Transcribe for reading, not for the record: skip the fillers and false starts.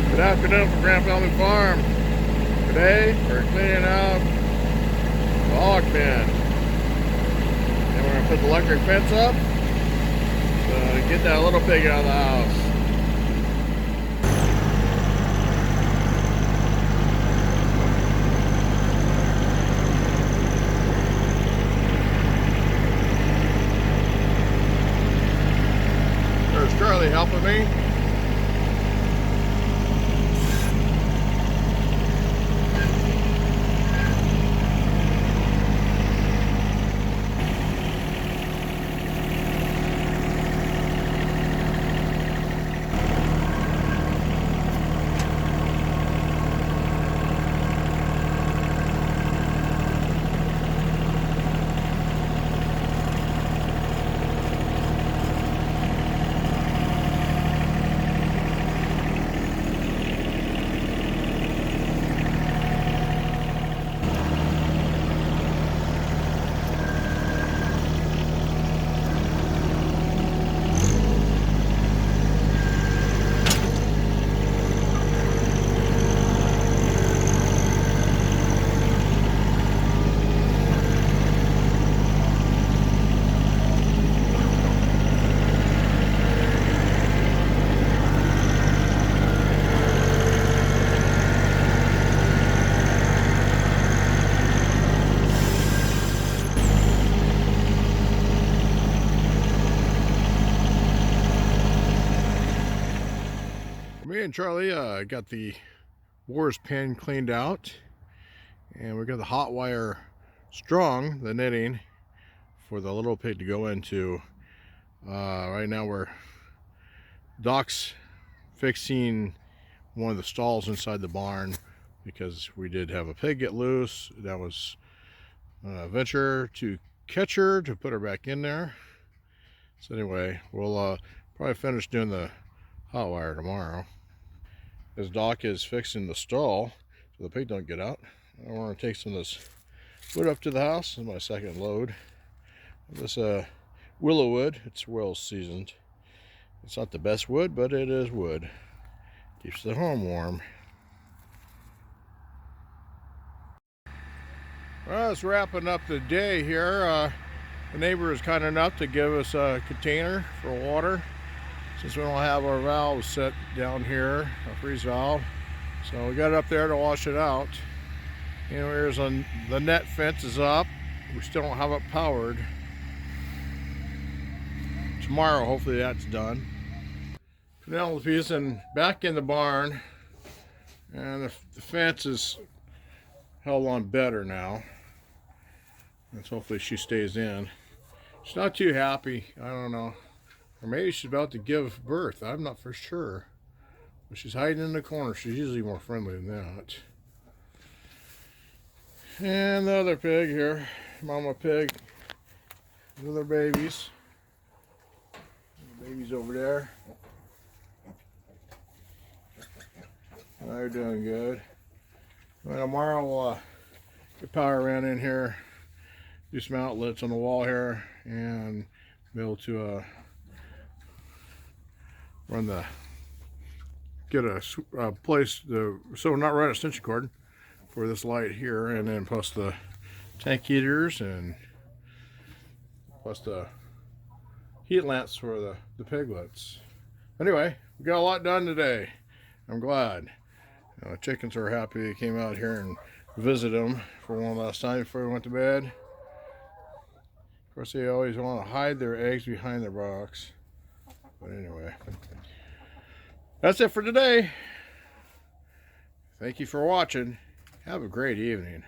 Good afternoon from Grand Family Farm. Today we're cleaning out the hog pen. And we're going to put the electric fence up to get that little pig out of the house. There's Charlie helping me. Me and Charlie got the Wars pen cleaned out, and we got the hot wire strung, the knitting, for the little pig to go into. Right now Doc's fixing one of the stalls inside the barn because we did have a pig get loose. That was a venture to catch her, to put her back in there. So anyway, we'll probably finish doing the hot wire tomorrow. As Doc is fixing the stall so the pig don't get out, I want to take some of this wood up to the house. This is my second load. This willow wood, it's well seasoned. It's not the best wood, but it is wood. Keeps the home warm. Well, it's wrapping up the day here. The neighbor is kind enough to give us a container for water, since we don't have our valves set down here, a freeze valve. So we got it up there to wash it out. And here's the net fence is up. We still don't have it powered. Tomorrow, hopefully that's done. Penelope's back in the barn, and the fence is held on better now. And so hopefully she stays in. She's not too happy, I don't know. Or maybe she's about to give birth. I'm not for sure. But she's hiding in the corner. She's usually more friendly than that. And the other pig here, mama pig, with her babies. The babies over there. They're doing good. Well, tomorrow we'll get power ran in here, do some outlets on the wall here, and be able to get a place so not run extension cord for this light here, and then plus the tank heaters, and plus the heat lamps for the piglets. Anyway, we got a lot done today. I'm glad. Chickens are happy they came out here and visited them for one last time before we went to bed. Of course, they always want to hide their eggs behind their box. But anyway, that's it for today. Thank you for watching. Have a great evening.